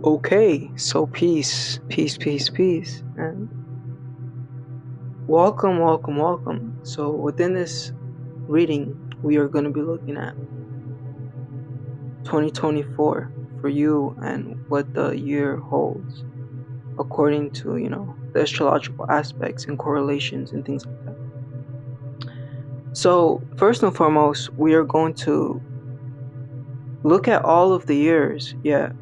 Okay, so peace, and welcome. So within this reading, we are going to be looking at 2024 for you and what the year holds according to, the astrological aspects and correlations and things like that. So first and foremost, we are going to look at all of the years. Yeah,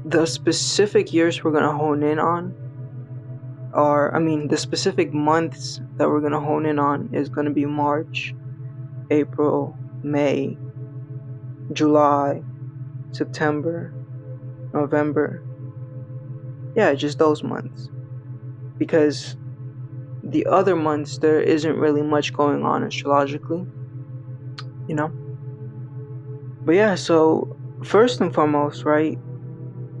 the specific years we're going to hone in on the specific months that we're going to hone in on is going to be March, April, May, July, September, November. Yeah, just those months. Because the other months, there isn't really much going on astrologically, you know? But yeah, so first and foremost, right,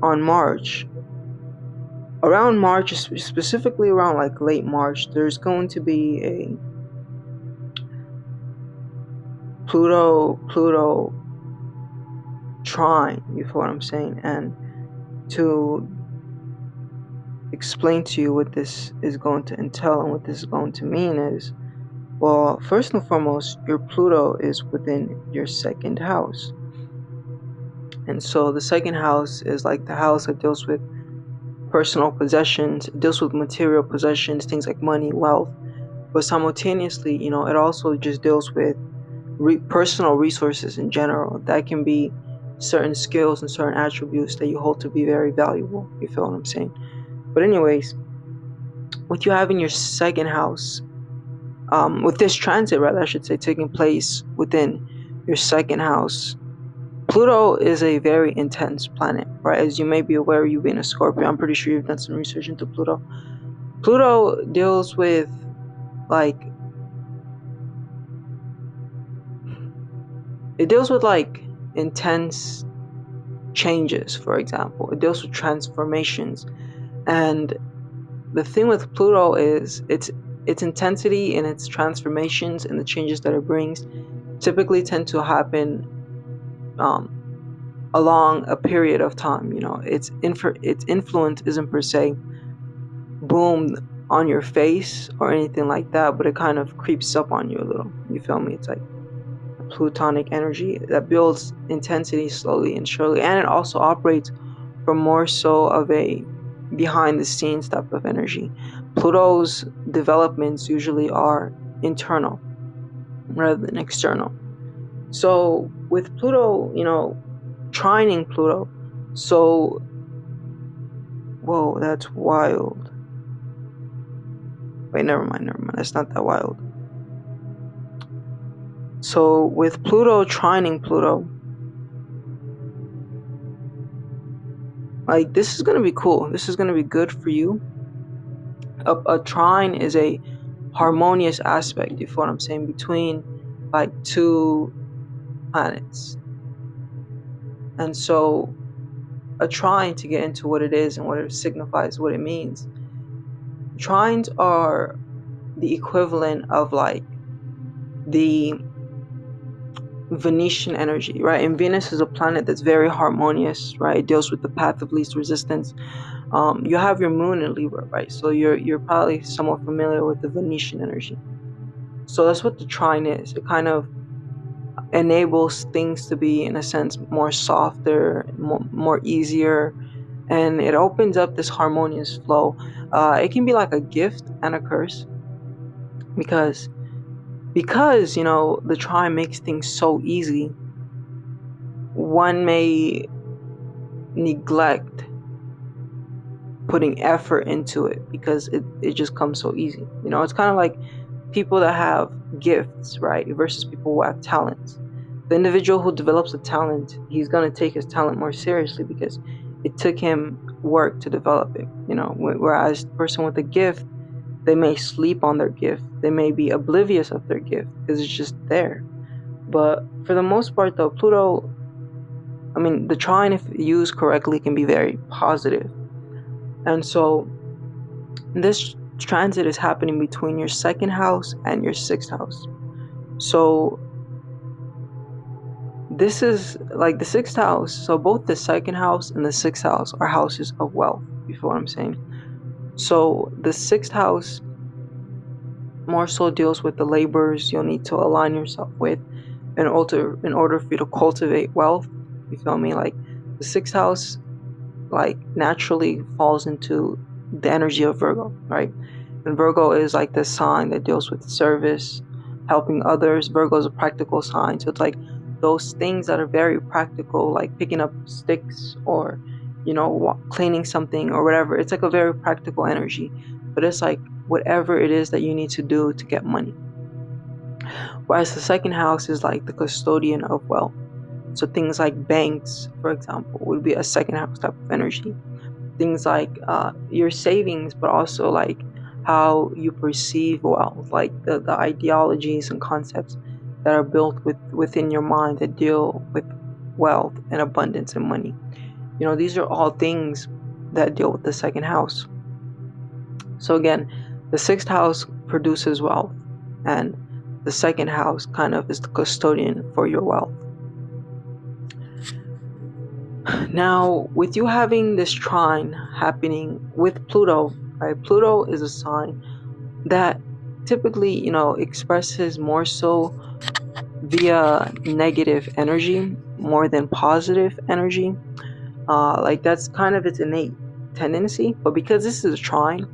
on March, around March, specifically around like late March, there's going to be a Pluto trine, you feel what I'm saying? And to explain to you what this is going to entail and what this is going to mean is, well, first and foremost, your Pluto is within your second house. And so the second house is like the house that deals with personal possessions, it deals with material possessions, things like money, wealth. But simultaneously, it also just deals with personal resources in general. That can be certain skills and certain attributes that you hold to be very valuable. You feel what I'm saying? But anyways, with you having your second house, with this transit, rather, I should say, taking place within your second house, Pluto is a very intense planet, right? As you may be aware, you being a Scorpio, I'm pretty sure you've done some research into Pluto. Pluto deals with, intense changes, for example. It deals with transformations. And the thing with Pluto is its intensity and its transformations and the changes that it brings typically tend to happen along a period of time. Its influence isn't per se boom on your face or anything like that, but it kind of creeps up on you a little. You feel me? It's like a plutonic energy that builds intensity slowly and surely, and it also operates from more so of a behind the scenes type of energy. Pluto's developments usually are internal rather than external. So with Pluto, trining Pluto, so whoa, that's wild. Wait, never mind, that's not that wild. So with Pluto trining Pluto, like, this is gonna be cool. This is gonna be good for you. A trine is a harmonious aspect, you feel what I'm saying, between like two planets. And so a trine, to get into what it is and what it signifies, what it means, trines are the equivalent of like the Venetian energy, right? And Venus is a planet that's very harmonious, right? It deals with the path of least resistance. You have your moon in Libra, right? So you're probably somewhat familiar with the Venetian energy. So that's what the trine is. It kind of enables things to be, in a sense, more softer, more easier, and it opens up this harmonious flow. It can be like a gift and a curse, because the trine makes things so easy, one may neglect putting effort into it because it just comes so easy. It's kind of like people that have gifts, right, versus people who have talents. The individual who develops a talent, he's going to take his talent more seriously because it took him work to develop it. Whereas the person with a gift, they may sleep on their gift, they may be oblivious of their gift because it's just there. But for the most part, though, Pluto, the trine, if used correctly, can be very positive. And so this transit is happening between your second house and your sixth house. So this is like the sixth house. So both the second house and the sixth house are houses of wealth. You feel what I'm saying? So the sixth house more so deals with the labors you'll need to align yourself with in order for you to cultivate wealth. You feel me? Like the sixth house like naturally falls into the energy of Virgo, right? And Virgo is like the sign that deals with service, helping others. Virgo is a practical sign, so it's like those things that are very practical, like picking up sticks or cleaning something or whatever. It's like a very practical energy, but it's like whatever it is that you need to do to get money. Whereas the second house is like the custodian of wealth. So things like banks, for example, would be a second house type of energy. Things like your savings, but also like how you perceive wealth, like the ideologies and concepts that are built within your mind that deal with wealth and abundance and money. These are all things that deal with the second house. So again, the sixth house produces wealth, and the second house kind of is the custodian for your wealth. Now, with you having this trine happening with Pluto, right? Pluto is a sign that typically, expresses more so via negative energy more than positive energy. Like that's kind of its innate tendency. But because this is a trine,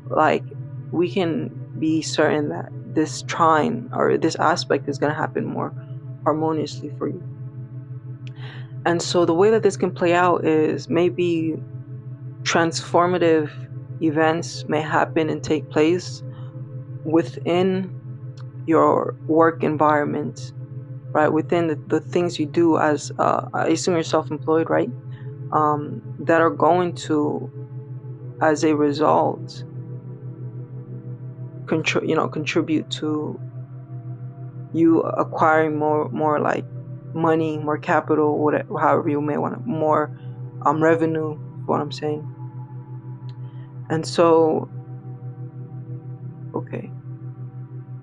like we can be certain that this trine or this aspect is going to happen more harmoniously for you. And so the way that this can play out is maybe transformative events may happen and take place within your work environment, right? Within the things you do as, I assume you're self-employed, right? That are going to, as a result, contribute to you acquiring more like money, more capital, whatever, however you may want it, more revenue, what I'm saying. And so, okay.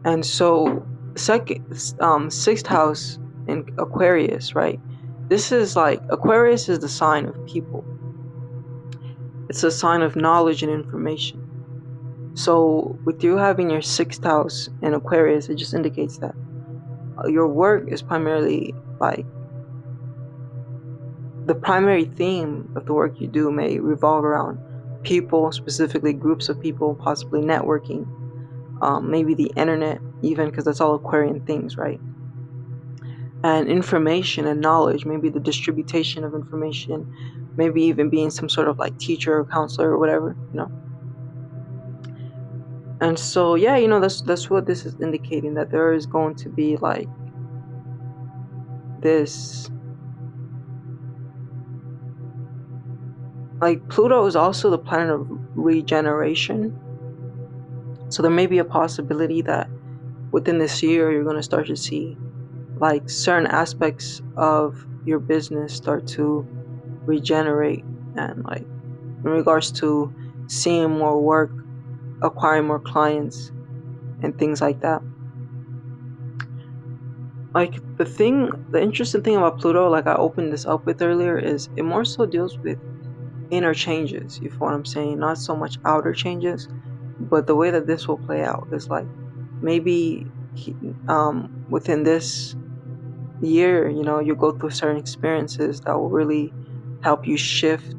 And so sixth house in Aquarius, right? This is like, Aquarius is the sign of people. It's a sign of knowledge and information. So with you having your sixth house in Aquarius, it just indicates that your work is primarily like, the primary theme of the work you do may revolve around people, specifically groups of people, possibly networking, maybe the internet even, because that's all Aquarian things, right? And information and knowledge, maybe the distribution of information, maybe even being some sort of like teacher or counselor or whatever, And so yeah, that's what this is indicating, that there is going to be like this, like Pluto is also the planet of regeneration. So there may be a possibility that within this year you're going to start to see like certain aspects of your business start to regenerate, and like in regards to seeing more work, acquiring more clients, and things like that. Like the interesting thing about Pluto, like I opened this up with earlier, is it more so deals with inner changes, you feel what I'm saying? Not so much outer changes, but the way that this will play out is like maybe within this year, you go through certain experiences that will really help you shift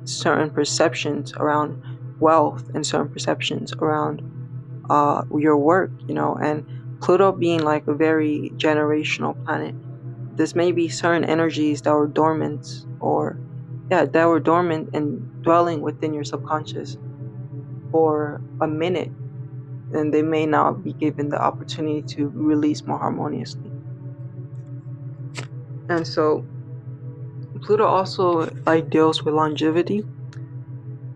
certain perceptions around wealth and certain perceptions around your work, and Pluto being like a very generational planet, this may be certain energies that were dormant and dwelling within your subconscious for a minute, and they may now be given the opportunity to release more harmoniously. And so Pluto also like deals with longevity,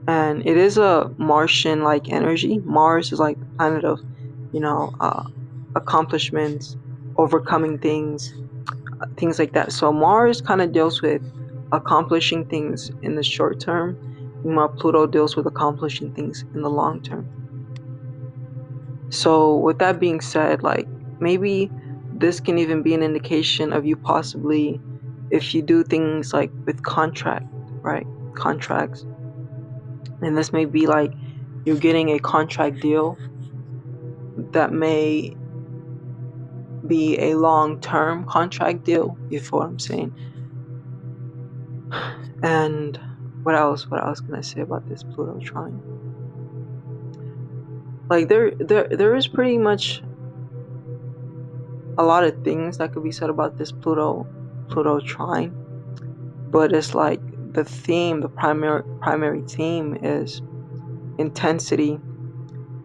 and it is a Martian like energy. Mars is like the planet of accomplishments, overcoming things like that. So Mars kind of deals with accomplishing things in the short term, while Pluto deals with accomplishing things in the long term. So with that being said, like maybe this can even be an indication of you possibly, if you do things like with contracts, and this may be like you're getting a contract deal that may be a long-term contract deal, you feel what I'm saying? And what else can I say about this Pluto trine? Like there is pretty much a lot of things that could be said about this Pluto trine, but it's like the primary theme is intensity,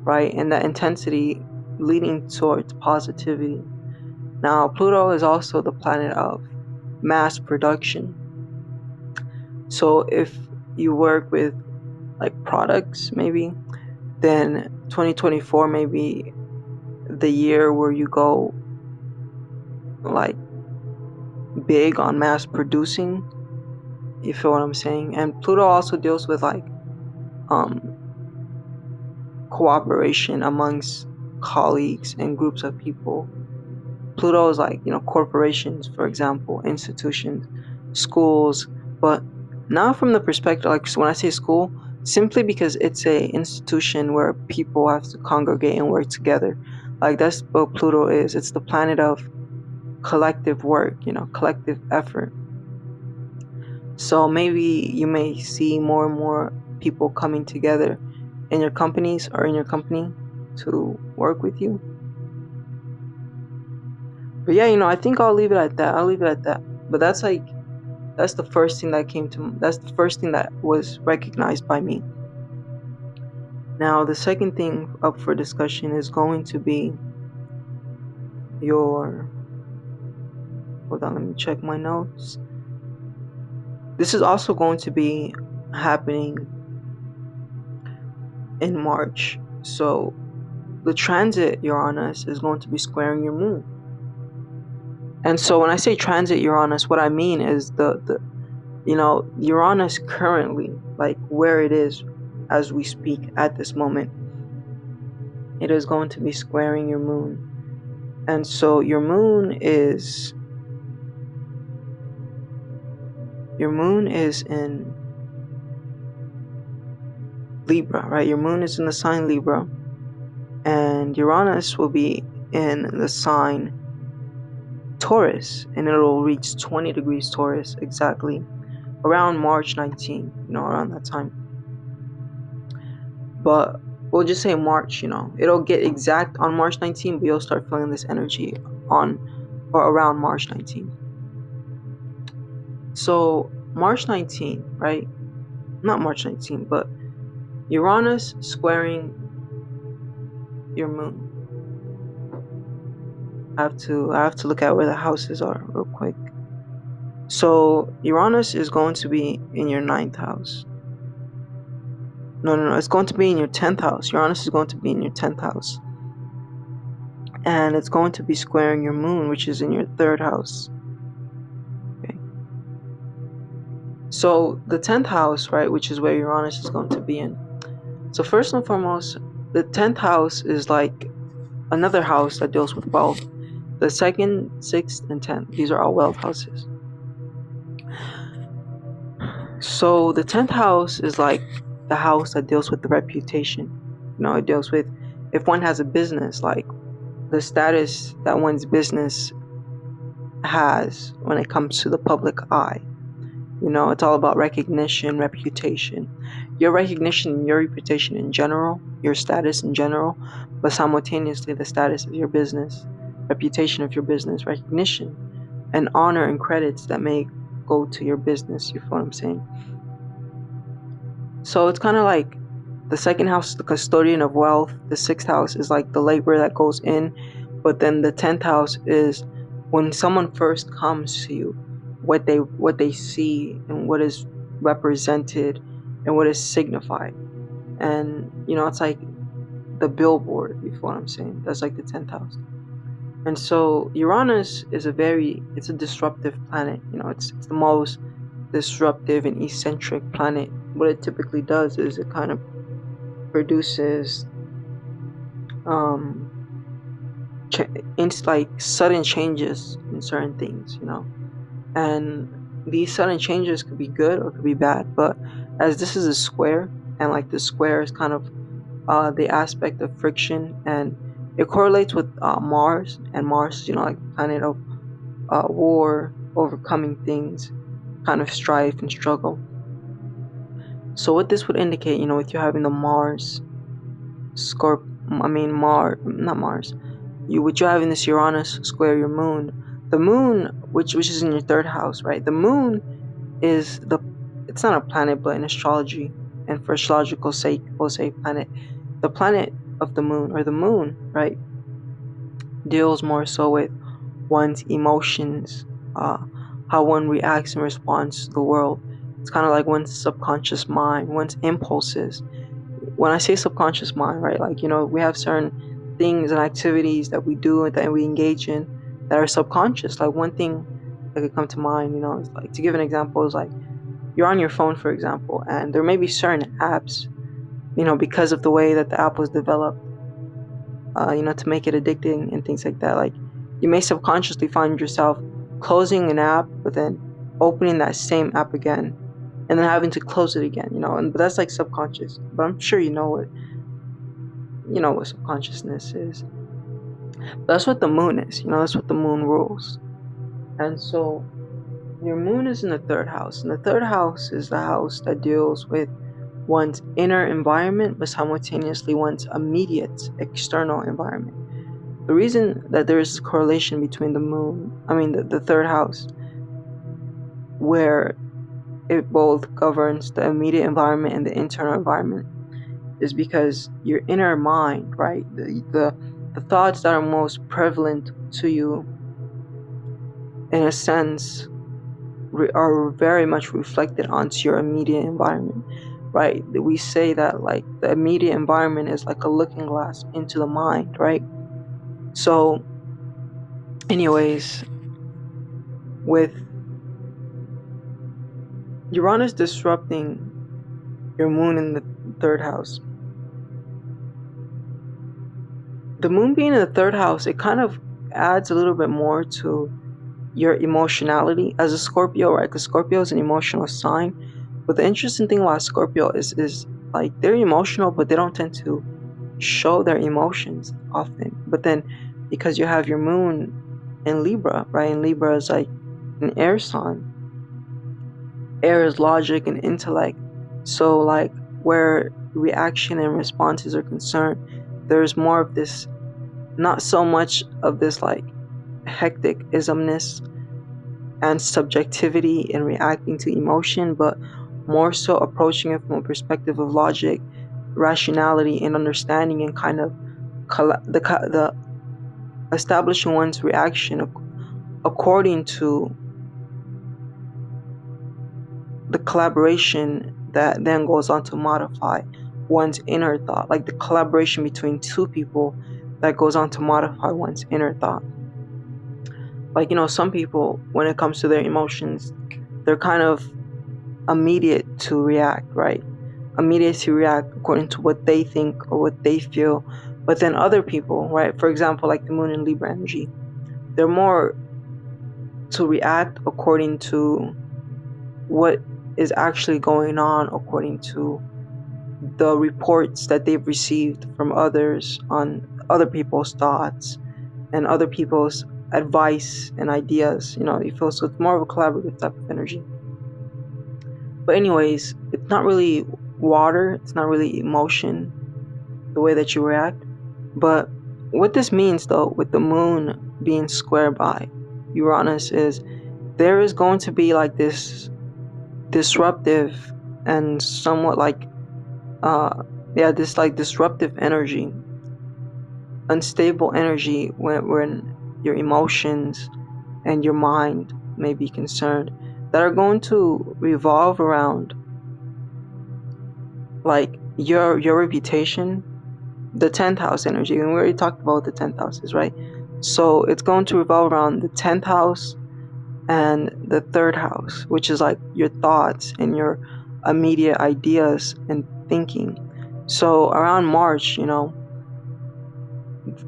right? And that intensity leading towards positivity. Now, Pluto is also the planet of mass production. So if you work with like products, maybe, then 2024 may be the year where you go like big on mass producing. You feel what I'm saying? And Pluto also deals with like cooperation amongst colleagues and groups of people. Pluto is like, corporations, for example, institutions, schools, but not from the perspective, like when I say school, simply because it's a institution where people have to congregate and work together. Like that's what Pluto is. It's the planet of collective work, collective effort. So maybe you may see more and more people coming together in your companies or in your company to work with you. But yeah, I think I'll leave it at that. But that's the first thing that's the first thing that was recognized by me. Now, the second thing up for discussion is going to be hold on, let me check my notes. This is also going to be happening in March. So the transit Uranus is going to be squaring your moon. And so when I say transit Uranus, what I mean is the Uranus currently, like where it is as we speak at this moment, it is going to be squaring your moon. And so your moon is in Libra, right? Your moon is in the sign Libra, and Uranus will be in the sign Taurus, and it'll reach 20 degrees Taurus exactly around March 19, around that time. But we'll just say March, it'll get exact on March 19, but you'll start feeling this energy on or around March 19. So March 19, right? Not March 19, but Uranus squaring your moon. I have to look at where the houses are real quick. So Uranus is going to be in your 9th house. No, it's going to be in your 10th house. Uranus is going to be in your 10th house. And it's going to be squaring your moon, which is in your 3rd house. Okay. So the 10th house, right, which is where Uranus is going to be in. So first and foremost, the 10th house is like another house that deals with wealth. The 2nd, 6th, and 10th, these are all wealth houses. So the 10th house is like the house that deals with the reputation. It deals with if one has a business, like the status that one's business has when it comes to the public eye. It's all about recognition, reputation. Your recognition, your reputation in general, your status in general, but simultaneously the status of your business, reputation of your business, recognition, and honor and credits that may go to your business. You feel what I'm saying? So it's kind of like the 2nd house is the custodian of wealth. The 6th house is like the labor that goes in. But then the 10th house is when someone first comes to you, what they see and what is represented and what is signified. And it's like the billboard. You feel what I'm saying? That's like the 10th house. And so Uranus is it's a disruptive planet. It's the most disruptive and eccentric planet. What it typically does is it kind of produces it's like sudden changes in certain things, and these sudden changes could be good or could be bad. But as this is a square, and like the square is kind of the aspect of friction, and it correlates with Mars, and Mars is, like planet of war, overcoming things, kind of strife and struggle. So what this would indicate, with you having the Mars, not Mars, with you having this Uranus square your moon, the moon, which is in your third house, right? The moon is it's not a planet, but in astrology, and for astrological sake, we'll say planet. The planet of the moon, or the moon, right, deals more so with one's emotions, how one reacts and responds to the world. It's kind of like one's subconscious mind, one's impulses. When I say subconscious mind, right, like, we have certain things and activities that we do and that we engage in that are subconscious. Like one thing that could come to mind, is like, to give an example, is like you're on your phone, for example, and there may be certain apps, because of the way that the app was developed, to make it addicting and things like that. Like you may subconsciously find yourself closing an app, but then opening that same app again, and then having to close it again, but that's like subconscious. But I'm sure you know what subconsciousness is. That's what the moon is, that's what the moon rules. And so your moon is in the third house, and the third house is the house that deals with one's inner environment, but simultaneously one's immediate external environment. The reason that there is a correlation between the third house, where it both governs the immediate environment and the internal environment, is because your inner mind, right, the thoughts that are most prevalent to you, in a sense, are very much reflected onto your immediate environment, right? We say that like the immediate environment is like a looking glass into the mind, right? So anyways, with Uranus disrupting your moon in the third house, the moon being in the third house, it kind of adds a little bit more to your emotionality as a Scorpio, right? Because Scorpio is an emotional sign. But the interesting thing about Scorpio is like they're emotional, but they don't tend to show their emotions often. But then because you have your moon in Libra, right? And Libra is like an air sign. Air is logic and intellect. So like where reaction and responses are concerned, there's more of this, not so much of this like hectic ismness and subjectivity in reacting to emotion, but more so approaching it from a perspective of logic, rationality, and understanding, and kind of the establishing one's reaction according to the collaboration that then goes on to modify one's inner thought, like the collaboration between two people that goes on to modify one's inner thought. Like, some people, when it comes to their emotions, they're kind of immediate to react, right? Immediate to react according to what they think or what they feel. But then other people, right? For example, like the moon and Libra energy, they're more to react according to what is actually going on, according to the reports that they've received from others on other people's thoughts and other people's advice and ideas. You feel, so it's more of a collaborative type of energy. But anyways, it's not really water, it's not really emotion, the way that you react. But what this means, though, with the moon being square by Uranus, is there is going to be like this disruptive and somewhat like this like disruptive energy, unstable energy, when your emotions and your mind may be concerned, that are going to revolve around like your reputation, the 10th house energy. And we already talked about the 10th houses, right? So it's going to revolve around the 10th house and the third house, which is like your thoughts and your immediate ideas and thinking. So around March,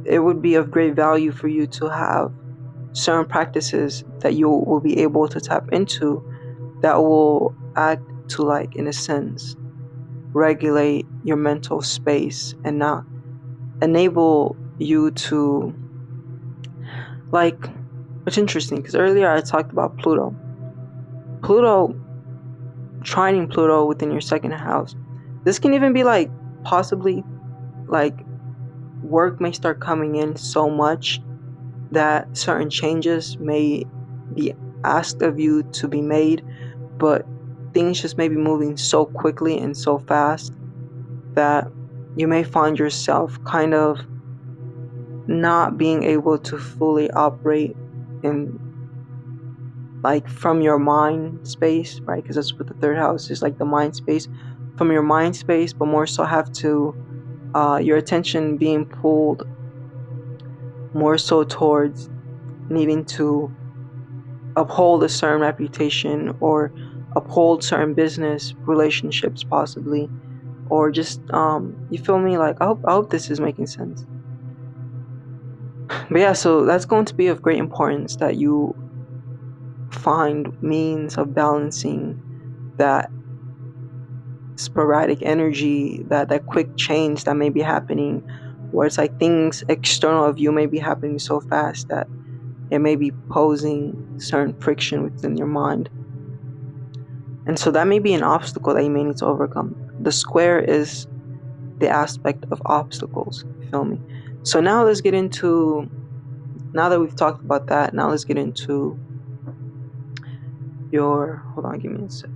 it would be of great value for you to have certain practices that you will be able to tap into that will act to, like, in a sense, regulate your mental space and not enable you to, like, it's interesting because earlier I talked about Pluto trining Pluto within your second house. This can even be like possibly like work may start coming in so much that certain changes may be asked of you to be made, but things just may be moving so quickly and so fast that you may find yourself kind of not being able to fully operate in, like, from your mind space, right? Because that's what the third house is, like the mind space, from your mind space, but more so have to your attention being pulled more so towards needing to uphold a certain reputation or uphold certain business relationships possibly, or just you feel me? Like, I hope this is making sense. But yeah, so that's going to be of great importance that you find means of balancing that sporadic energy, that quick change that may be happening, where it's like things external of you may be happening so fast that it may be posing certain friction within your mind. And so that may be an obstacle that you may need to overcome. The square is the aspect of obstacles, you feel me? So now let's get into, now that we've talked about that, now let's get into your, hold on, give me a sec.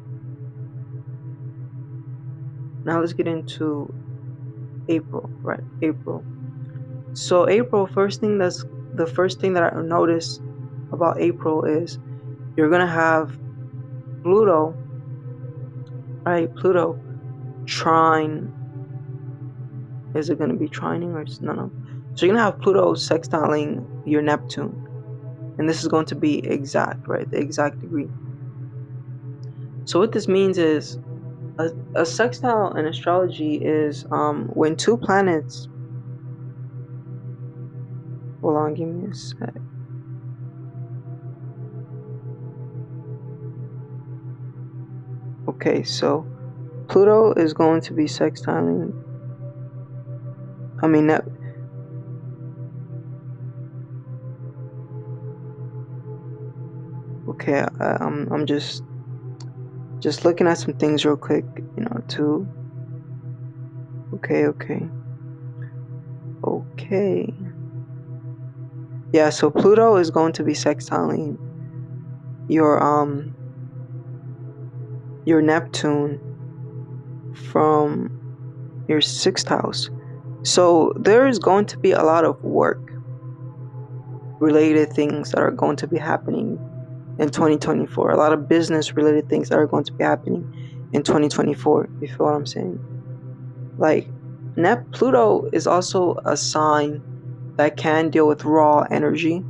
Now let's get into April, right? April. So April, the first thing that I noticed about April is you're gonna have Pluto, right? Pluto trine. Is it gonna be trining or no? So you're gonna have Pluto sextiling your Neptune, and this is going to be exact, right? The exact degree. So what this means is a sextile in astrology is when two planets. Hold on, give me a sec. Okay, so Pluto is going to be sextiling. Okay, I'm just looking at some things real quick, too. Okay. Yeah, so Pluto is going to be sextiling your Neptune from your 6th house. So there is going to be a lot of work related things that are going to be happening in 2024. A lot of business related things that are going to be happening in 2024. You feel what I'm saying? Like, Pluto is also a sign that can deal with raw energy,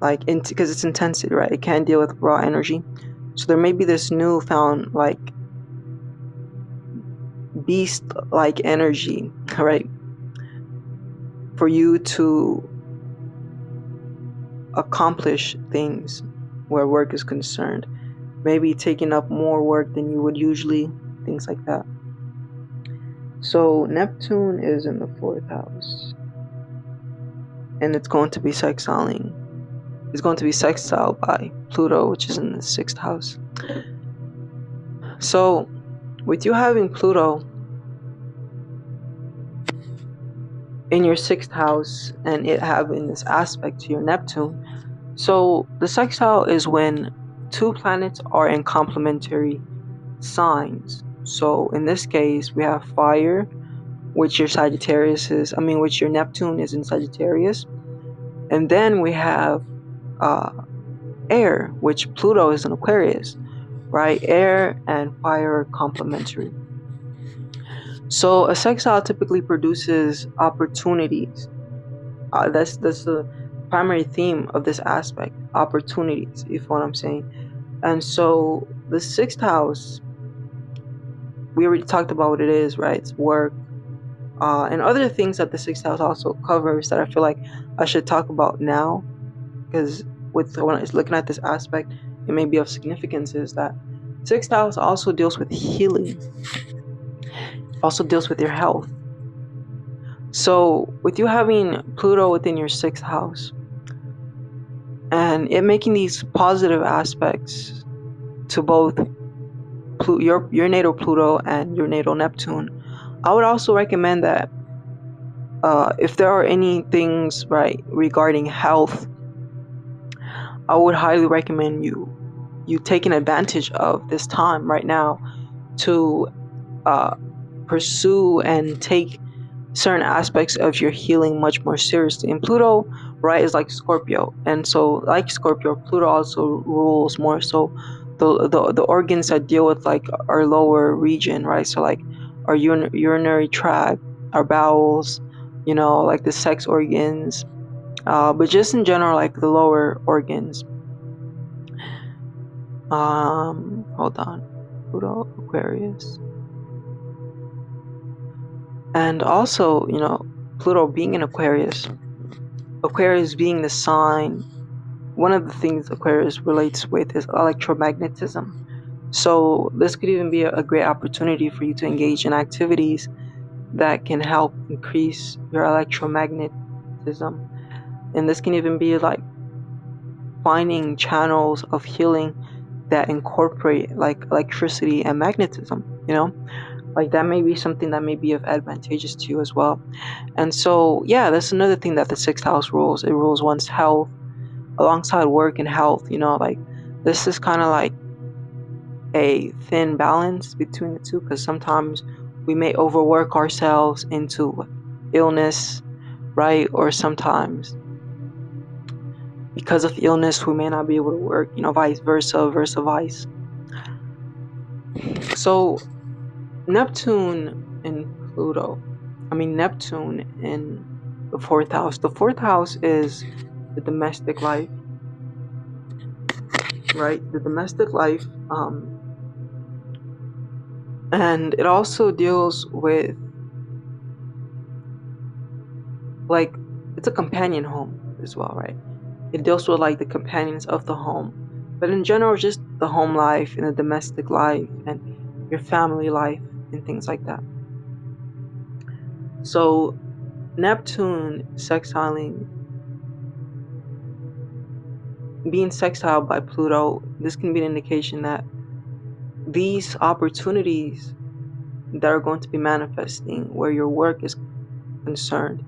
like, because it's intensity, right? It can deal with raw energy. So there may be this newfound, like, beast-like energy, right? For you to accomplish things where work is concerned. Maybe taking up more work than you would usually, things like that. So Neptune is in the 4th house, and it's going to be sextiling. It's going to be sextile by Pluto, which is in the 6th house. So with you having Pluto in your 6th house and it having this aspect to your Neptune, so the sextile is when two planets are in complementary signs. So in this case, we have fire, which your Neptune is in Sagittarius, and then we have air, which Pluto is in Aquarius, right? Air and fire are complementary. So a sextile typically produces opportunities. That's the primary theme of this aspect, opportunities, if what I'm saying. And so the 6th house, we already talked about what it is, right? It's work, And other things that the sixth house also covers that I feel like I should talk about now, because when I was looking at this aspect, it may be of significance, is that sixth house also deals with healing, also deals with your health. So with you having Pluto within your sixth house and it making these positive aspects to both your natal Pluto and your natal Neptune, I would also recommend that if there are any things right regarding health, I would highly recommend you taking advantage of this time right now to pursue and take certain aspects of your healing much more seriously. And Pluto, right, is like Scorpio, and so like Scorpio, Pluto also rules more so the organs that deal with like our lower region, right? So like our urinary tract, our bowels, like the sex organs, but just in general, like the lower organs. Hold on, Pluto, Aquarius. And also, Pluto being in Aquarius being the sign, one of the things Aquarius relates with is electromagnetism. So this could even be a great opportunity for you to engage in activities that can help increase your electromagnetism. And this can even be like finding channels of healing that incorporate like electricity and magnetism, like that may be something that may be of advantageous to you as well. And so yeah, that's another thing that the sixth house rules. It rules one's health alongside work and health. Like this is kind of like a thin balance between the two, because sometimes we may overwork ourselves into illness, right? Or sometimes because of illness we may not be able to work, vice versa. So Neptune in the fourth house. The fourth house is the domestic life, right? The domestic life, and it also deals with like, it's a companion home as well, right? It deals with like the companions of the home, but in general, just the home life and the domestic life and your family life and things like that. So Neptune being sextiled by Pluto, this can be an indication that these opportunities that are going to be manifesting where your work is concerned,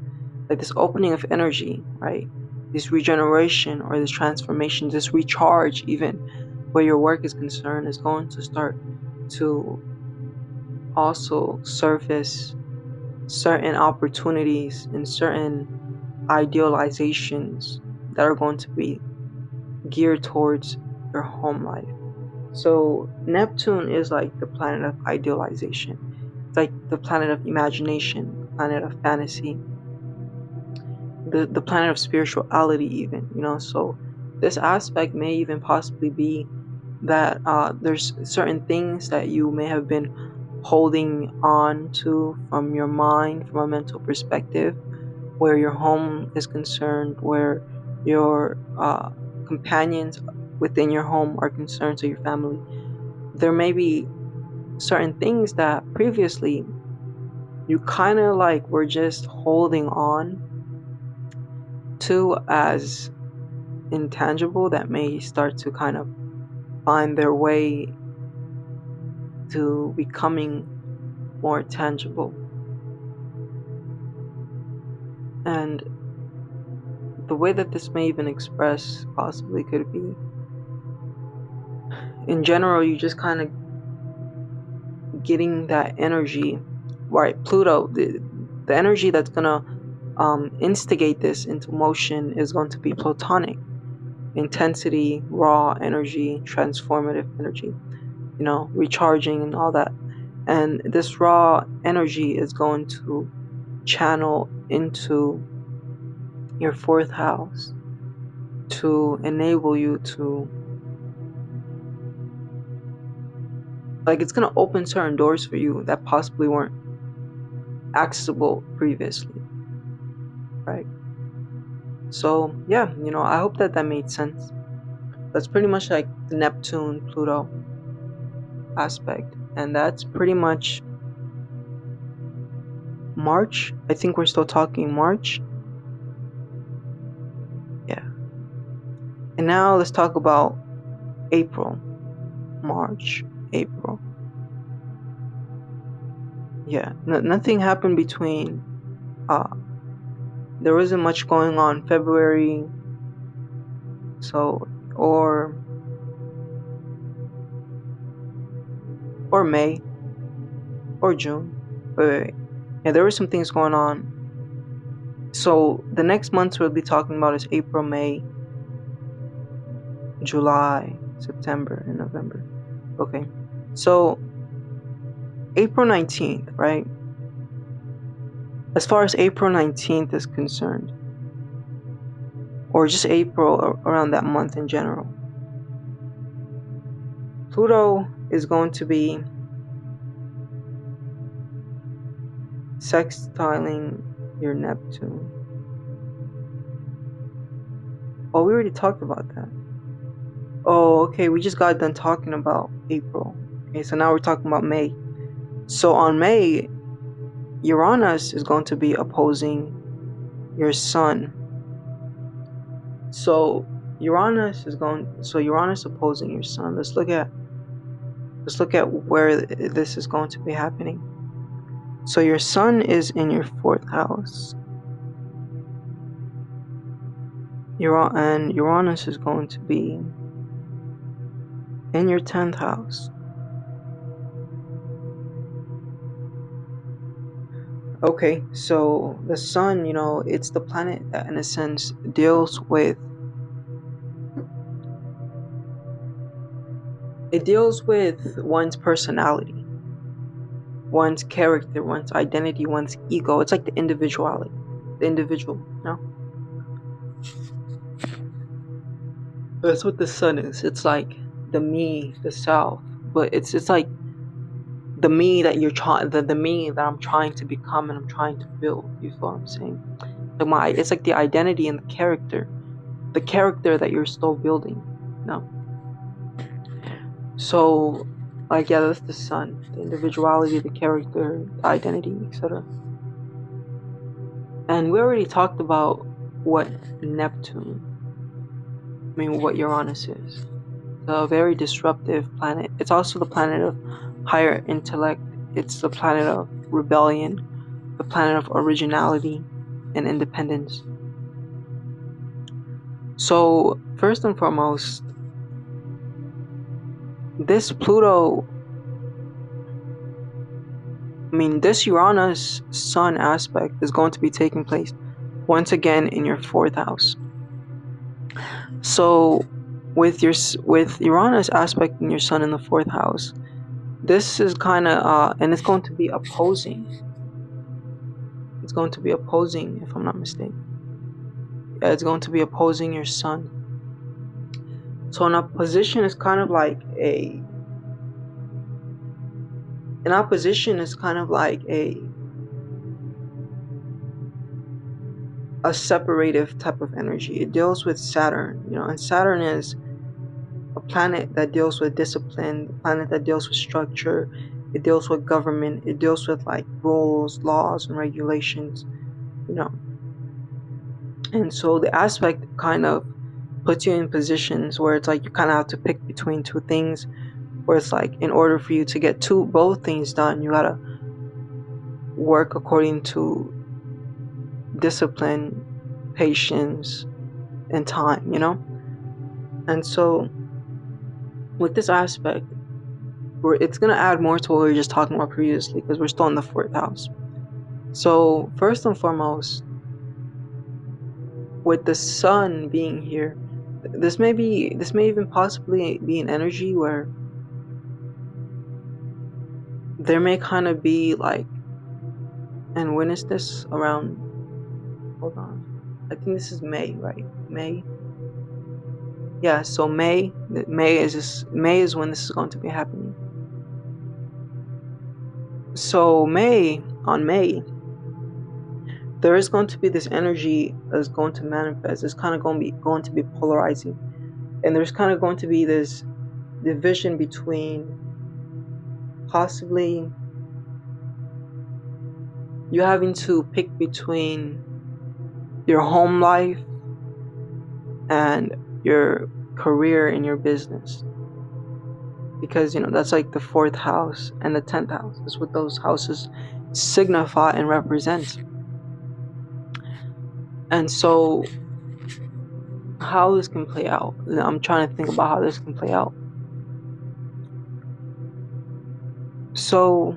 like this opening of energy, right? This regeneration or this transformation, this recharge, even where your work is concerned, is going to start to also surface certain opportunities and certain idealizations that are going to be geared towards your home life. So Neptune is like the planet of idealization. It's like the planet of imagination, planet of fantasy, the planet of spirituality even, so this aspect may even possibly be that there's certain things that you may have been holding on to from your mind, from a mental perspective, where your home is concerned, where your companions within your home are concerned, so your family. There may be certain things that previously you kind of like were just holding on to as intangible, that may start to kind of find their way to becoming more tangible. And the way that this may even express possibly could be, in general, you just kind of getting that energy, right? Pluto, the energy that's gonna instigate this into motion is going to be Plutonic intensity, raw energy, transformative energy, recharging and all that. And this raw energy is going to channel into your fourth house to enable you to, like, it's going to open certain doors for you that possibly weren't accessible previously, right? So yeah, I hope that made sense. That's pretty much like the Neptune Pluto aspect, and that's pretty much March. I think we're still talking March. Yeah. And now let's talk about April. March, April. Yeah, nothing happened between. There wasn't much going on February, so or May or June. Wait. Yeah, there were some things going on. So the next months we'll be talking about is April, May, July, September, and November. Okay, so April 19th, right? As far as April 19th is concerned, or just April, around that month in general, Pluto is going to be sextiling your Neptune. Oh, we already talked about that. Oh, okay, we just got done talking about April. Okay, so now we're talking about May. So on May, Uranus is going to be opposing your Sun. So Uranus opposing your Sun. Let's look at where this is going to be happening. So your Sun is in your 4th house. And Uranus is going to be in your 10th house. Okay, so the Sun, it's the planet that in a sense deals with one's personality, one's character, one's identity, one's ego. It's like the individuality, the individual, That's what the Sun is. It's like the me, the self, but it's like the me that you're trying, the me that I'm trying to become and I'm trying to build. You feel what I'm saying? It's like the identity and the character that you're still building. So, that's the Sun, the individuality, the character, the identity, etc. And we already talked about what what Uranus is. A very disruptive planet. It's also the planet of higher intellect. It's the planet of rebellion, the planet of originality and independence. So, first and foremost, this Uranus Sun aspect is going to be taking place once again in your 4th house. So with Uranus aspect in your Sun in the 4th house, this is kind of and it's going to be opposing. It's going to be opposing, if I'm not mistaken. Yeah, it's going to be opposing your Sun. So an opposition is kind of like a separative type of energy. It deals with Saturn, and Saturn is a planet that deals with discipline, a planet that deals with structure, it deals with government, it deals with like rules, laws, and regulations, And so the aspect kind of puts you in positions where it's like you kind of have to pick between two things, where it's like in order for you to get both things done, you gotta work according to discipline, patience, and time, And so with this aspect, it's going to add more to what we were just talking about previously, because we're still in the 4th house. So first and foremost, with the Sun being here, this may even possibly be an energy where there may kind of be like, and witness this around, hold on, I think this is May, right? May. Yeah, so May is when this is going to be happening. So on May, there is going to be this energy that's going to manifest. It's kind of going to be polarizing, and there's kind of going to be this division between possibly you having to pick between your home life and your career in your business, because that's like the 4th house and the 10th house. That's what those houses signify and represent. And so how this can play out, I'm trying to think about how this can play out. So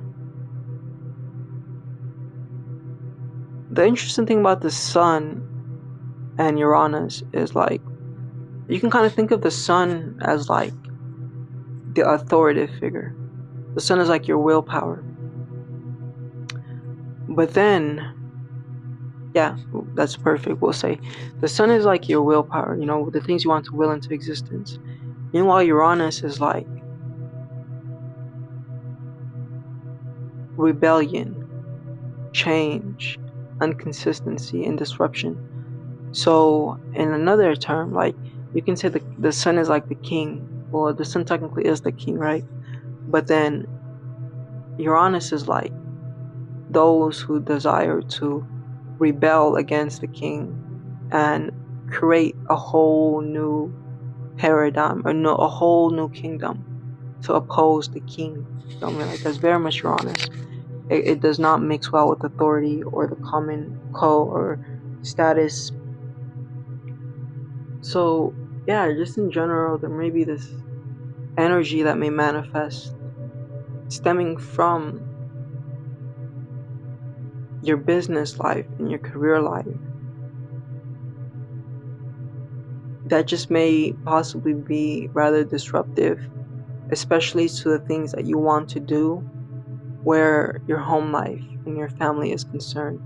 the interesting thing about the sun and Uranus is, like, you can kind of think of the sun as like the authoritative figure. The sun is like your willpower. But then, yeah, that's perfect. We'll say the sun is like your willpower, the things you want to will into existence. Meanwhile, Uranus is like rebellion, change, inconsistency, and disruption. So in another term, like, you can say the sun is like the king. Well, the sun technically is the king, right? But then Uranus is like those who desire to rebel against the king and create a whole new paradigm, or a whole new kingdom to oppose the king. Like, that's very much Uranus. It does not mix well with authority or the common or status. So yeah, just in general, there may be this energy that may manifest stemming from your business life and your career life that just may possibly be rather disruptive, especially to the things that you want to do where your home life and your family is concerned.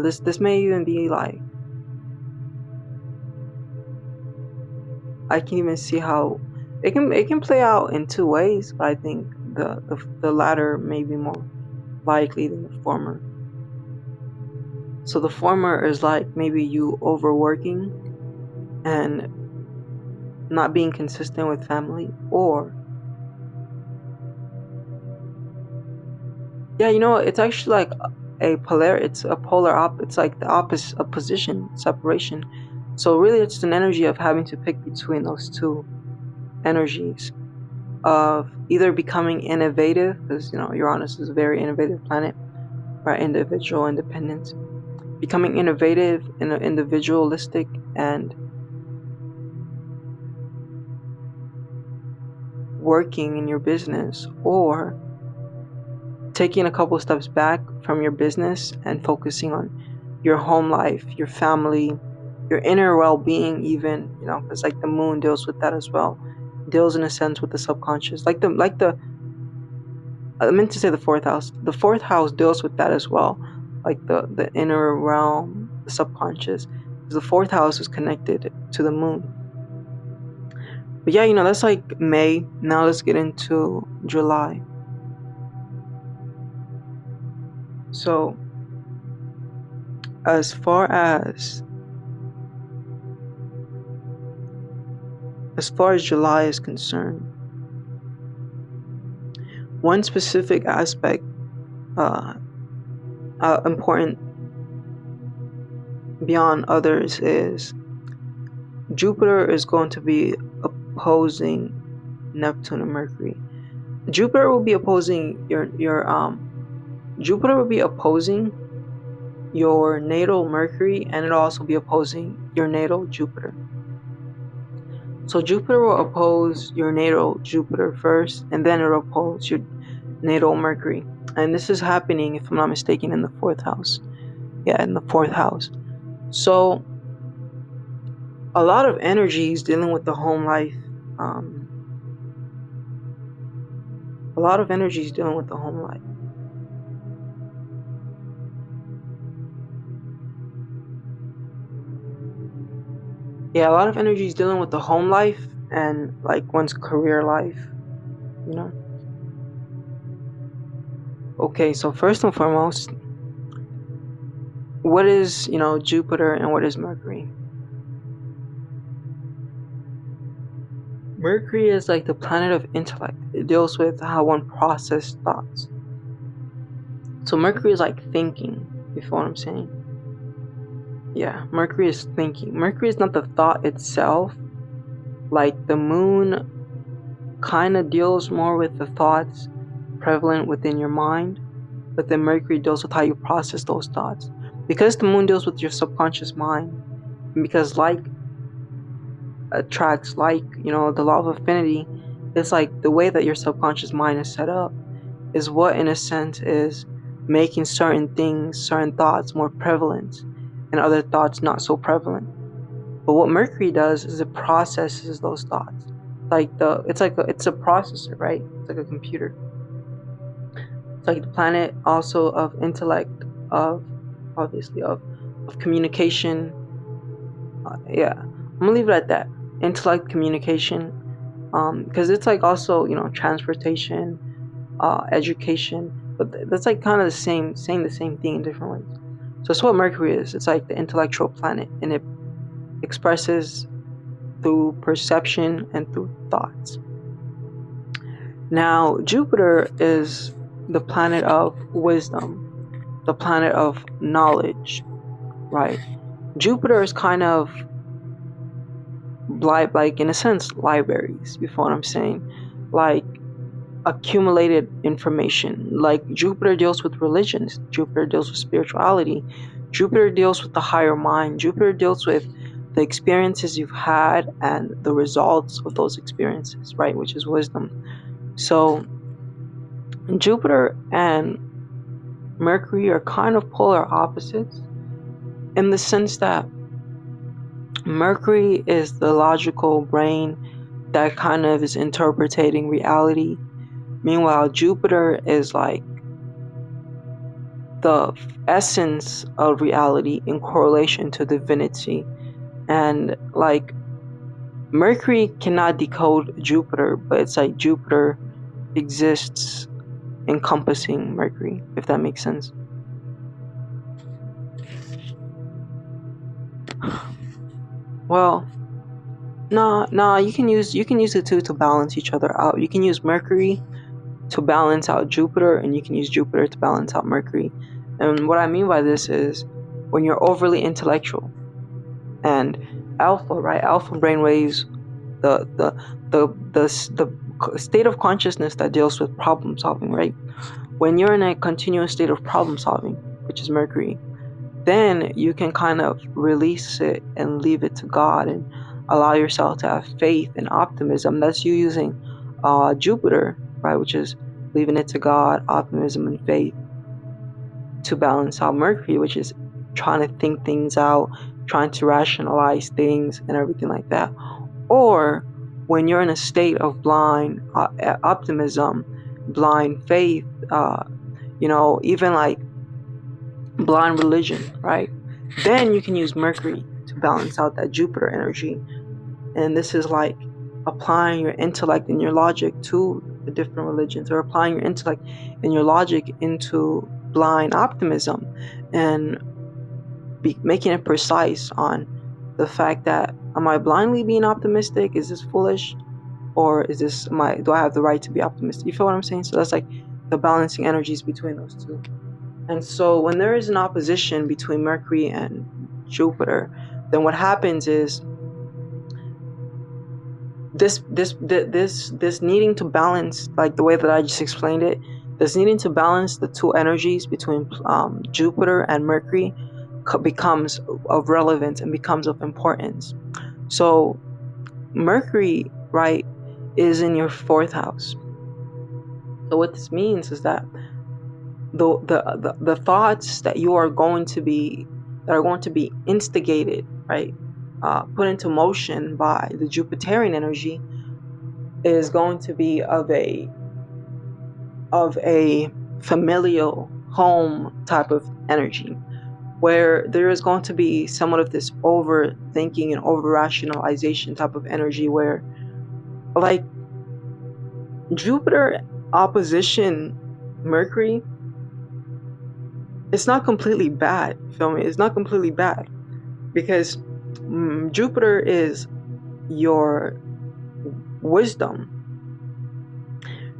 This may even be like, I can even see how it can play out in 2 ways, but I think the latter may be more likely than the former. So the former is like maybe you overworking and not being consistent with family, or it's actually like it's a polar it's like the opposite, opposition, separation. So really, it's an energy of having to pick between those two energies of either becoming innovative, because Uranus is a very innovative planet, right? Individual independence, becoming innovative and individualistic, and working in your business, or taking a couple steps back from your business and focusing on your home life, your family, your inner well-being, even, because like the moon deals with that as well, deals in a sense with the subconscious, I meant to say the 4th house. The 4th house deals with that as well, like the inner realm, the subconscious, because the 4th house is connected to the moon. But yeah, that's like May. Now let's get into July. So as far as July is concerned, one specific aspect important beyond others is Jupiter is going to be opposing Neptune and Mercury. Jupiter will be opposing Jupiter will be opposing your natal Mercury, and it'll also be opposing your natal Jupiter. So Jupiter will oppose your natal Jupiter first, and then it'll oppose your natal Mercury. And this is happening, if I'm not mistaken, in the 4th house. Yeah, in the 4th house. So a lot of energies dealing with the home life. A lot of energies dealing with the home life. Yeah, a lot of energies dealing with the home life and like one's career life, Okay, so first and foremost, what is, Jupiter and what is Mercury? Mercury is like the planet of intellect. It deals with how one processes thoughts. So Mercury is like thinking, you feel what I'm saying? Yeah, Mercury is thinking. Mercury is not the thought itself. Like the moon kind of deals more with the thoughts prevalent within your mind, but then Mercury deals with how you process those thoughts. Because the moon deals with your subconscious mind, and because like attracts like, the law of affinity, it's like the way that your subconscious mind is set up is what in a sense is making certain things, certain thoughts more prevalent and other thoughts not so prevalent. But what Mercury does is it processes those thoughts. It's a processor, right? It's like a computer. It's like the planet also of intellect, of obviously of communication. Yeah, I'm gonna leave it at that. Intellect, communication, because it's like also transportation, education, but that's like kind of the same, saying the same thing in different ways. So that's what Mercury is. It's like the intellectual planet, and it expresses through perception and through thoughts. Now, Jupiter is the planet of wisdom, the planet of knowledge, right? Jupiter is kind of like in a sense libraries, you feel what I'm saying? Like accumulated information. Like Jupiter deals with religions, Jupiter deals with spirituality, Jupiter deals with the higher mind, Jupiter deals with the experiences you've had and the results of those experiences, right? Which is wisdom. So Jupiter and Mercury are kind of polar opposites in the sense that Mercury is the logical brain that kind of is interpreting reality. Meanwhile, Jupiter is like the essence of reality in correlation to divinity. And like Mercury cannot decode Jupiter, but it's like Jupiter exists encompassing Mercury, if that makes sense. Well, no, you can use the two to balance each other out. You can use Mercury to balance out Jupiter, and you can use Jupiter to balance out Mercury. And what I mean by this is when you're overly intellectual and alpha, right? Alpha brainwaves, the state of consciousness that deals with problem solving, right? When you're in a continuous state of problem solving, which is Mercury, then you can kind of release it and leave it to God and allow yourself to have faith and optimism. That's you using Jupiter, right, which is leaving it to God, optimism and faith, to balance out Mercury, which is trying to think things out, trying to rationalize things and everything like that. Or when you're in a state of blind optimism, blind faith, even like blind religion, right? Then you can use Mercury to balance out that Jupiter energy. And this is like applying your intellect and your logic to the different religions, or applying your intellect and your logic into blind optimism and making it precise on the fact that, am I blindly being optimistic? Is this foolish? Or is this, do I have the right to be optimistic? You feel what I'm saying? So that's like the balancing energies between those two. And so when there is an opposition between Mercury and Jupiter, then what happens is this needing to balance, like the way that I just explained it, this needing to balance the two energies between Jupiter and Mercury becomes of relevance and becomes of importance. So Mercury, right, is in your 4th house. So what this means is that the thoughts that are going to be instigated, right, put into motion by the Jupiterian energy, is going to be of a familial home type of energy, where there is going to be somewhat of this overthinking and over rationalization type of energy, where like Jupiter opposition Mercury it's not completely bad. Feel me? It's not completely bad because Jupiter is your wisdom,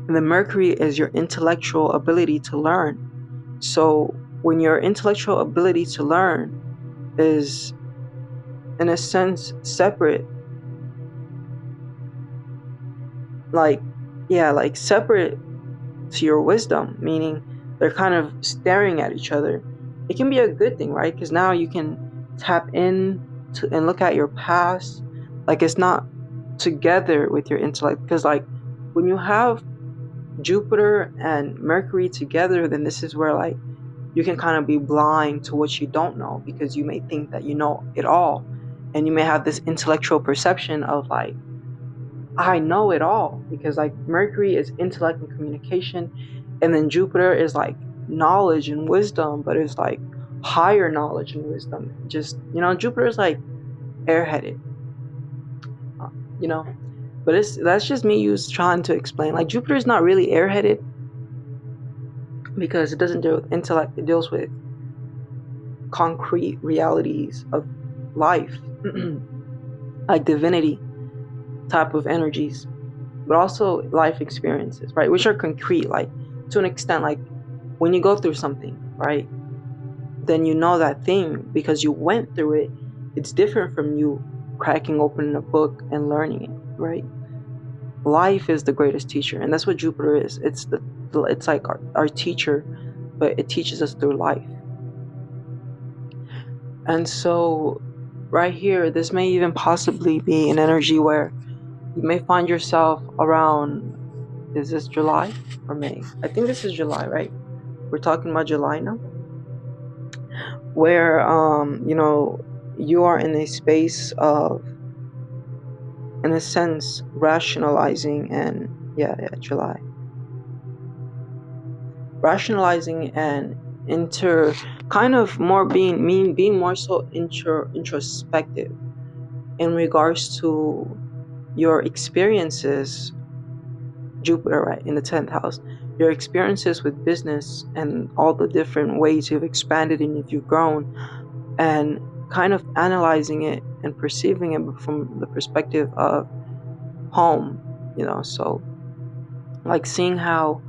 and the Mercury is your intellectual ability to learn. So when your intellectual ability to learn is, in a sense, separate, like separate to your wisdom, meaning they're kind of staring at each other, it can be a good thing, right? Because now you can tap in to and look at your past. Like, it's not together with your intellect, because like when you have Jupiter and Mercury together, then this is where like you can kind of be blind to what you don't know, because you may think that you know it all, and you may have this intellectual perception of like, I know it all, because like Mercury is intellect and communication, and then Jupiter is like knowledge and wisdom, but it's like higher knowledge and wisdom. Just, Jupiter is like airheaded, you know. But that's just me trying to explain. Like, Jupiter is not really airheaded because it doesn't deal with intellect. It deals with concrete realities of life, like divinity type of energies, but also life experiences, right? Which are concrete, like to an extent, like when you go through something, right? Then you know that thing because you went through it. It's different from you cracking open a book and learning it, right? Life is the greatest teacher, and that's what Jupiter is. It's like our teacher, but it teaches us through life. And so right here, this may even possibly be an energy where you may find yourself around, is this July or May? I think this is July, right? We're talking about July now, where you are in a space of, in a sense, rationalizing and July, rationalizing and kind of more being more so introspective in regards to your experiences. Jupiter, right, in the 10th house, your experiences with business and all the different ways you've expanded and you've grown, and kind of analyzing it and perceiving it from the perspective of home, so like seeing how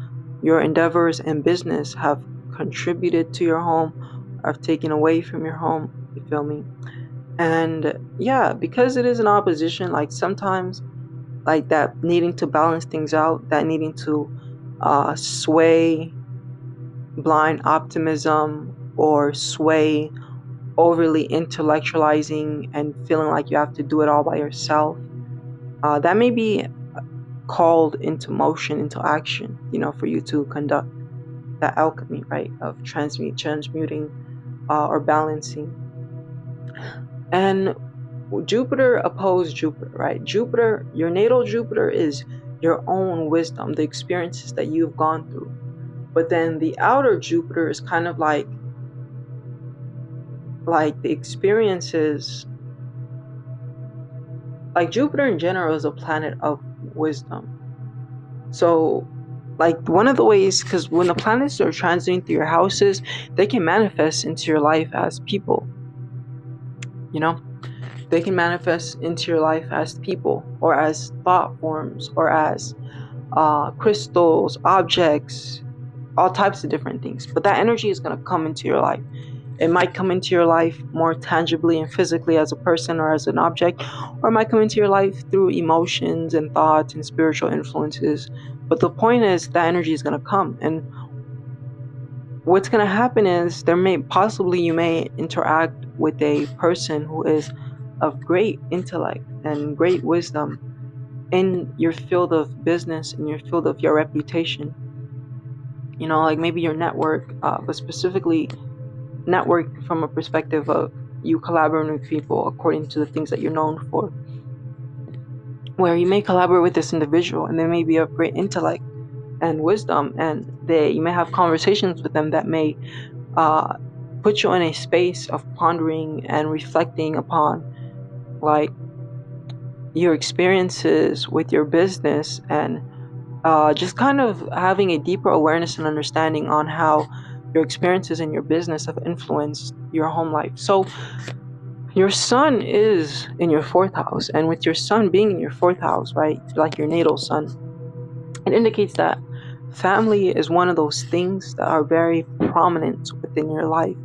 your endeavors in business have contributed to your home, have taken away from your home, you feel me? And because it is an opposition, like sometimes like that needing to balance things out, that needing to sway blind optimism or sway overly intellectualizing and feeling like you have to do it all by yourself, that may be called into motion, into action, for you to conduct that alchemy, right, of transmuting or balancing. And Jupiter opposed Jupiter, right? Jupiter, your natal Jupiter, is your own wisdom, the experiences that you've gone through. But then the outer Jupiter is kind of like the experiences, like Jupiter in general is a planet of wisdom. So like one of the ways, because when the planets are transiting through your houses, they can manifest into your life as people, they can manifest into your life as people or as thought forms or as crystals, objects, all types of different things. But that energy is going to come into your life. It might come into your life more tangibly and physically as a person or as an object, or it might come into your life through emotions and thoughts and spiritual influences. But the point is that energy is going to come. And what's going to happen is you may interact with a person who is of great intellect and great wisdom in your field of business, in your field of your reputation. Like maybe your network, but specifically network from a perspective of you collaborating with people according to the things that you're known for, where you may collaborate with this individual and they may be of great intellect and wisdom, and you may have conversations with them that may put you in a space of pondering and reflecting upon like your experiences with your business, and just kind of having a deeper awareness and understanding on how your experiences in your business have influenced your home life. So your sun is in your 4th house, and with your sun being in your 4th house, right, like your natal sun, it indicates that family is one of those things that are very prominent within your life.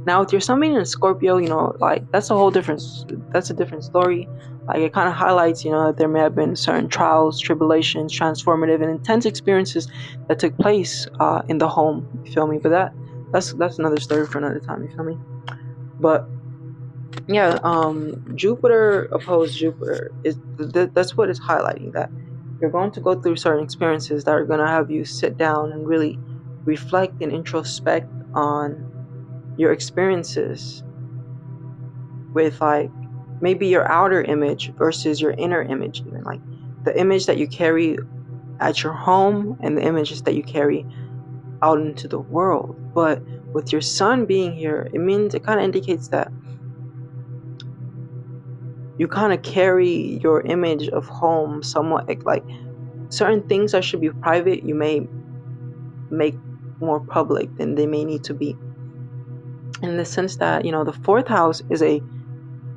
Now, with your sun being in Scorpio, like that's a different story. Like it kind of highlights, that there may have been certain trials, tribulations, transformative and intense experiences that took place in the home. You feel me? But that's another story for another time. You feel me? But yeah, Jupiter opposed Jupiter that's what it's highlighting, that you're going to go through certain experiences that are going to have you sit down and really reflect and introspect on your experiences with like maybe your outer image versus your inner image, even like the image that you carry at your home and the images that you carry out into the world. But with your sun being here, it kind of indicates that you kind of carry your image of home somewhat, like certain things that should be private, you may make more public than they may need to be. In the sense that, the 4th house is a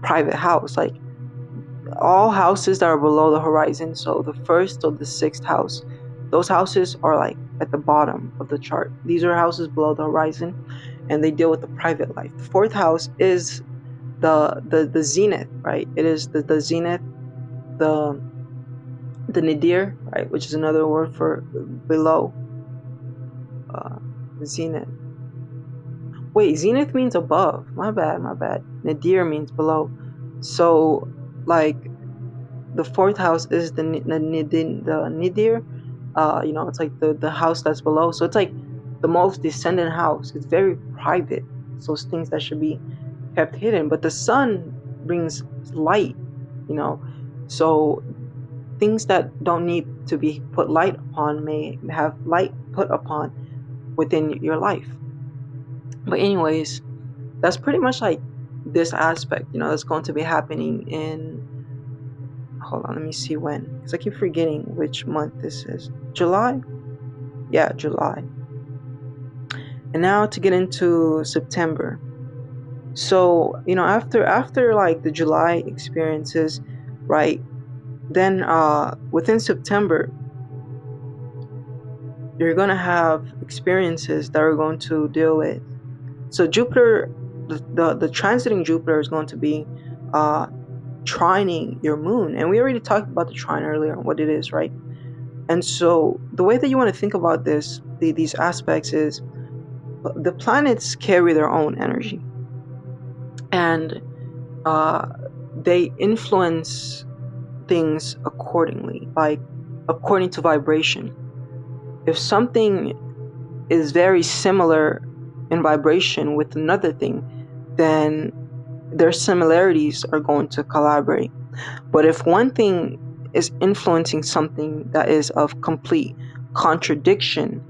private house. Like all houses that are below the horizon, so the 1st or the 6th house, those houses are like at the bottom of the chart. These are houses below the horizon, and they deal with the private life. The 4th house is the zenith, right? It is the zenith, the nadir, right, which is another word for below. Zenith. Wait, zenith means above. My bad. Nadir means below. So, like, the 4th house is the nadir. It's like the house that's below. So it's like the most descendant house. It's very private. So it's things that should be kept hidden. But the sun brings light, so things that don't need to be put light upon may have light put upon within your life. But anyways, that's pretty much like this aspect, that's going to be happening in, hold on, let me see when, because I keep forgetting which month this is. July? Yeah, July. And now to get into September. So, after like the July experiences, right, then within September, you're going to have experiences that are going to deal with, so Jupiter, the transiting Jupiter is going to be trining your moon. And we already talked about the trine earlier and what it is, right? And so the way that you want to think about these aspects is the planets carry their own energy. And they influence things accordingly, like according to vibration. If something is very similar in vibration with another thing, then their similarities are going to collaborate. But if one thing is influencing something that is of complete contradiction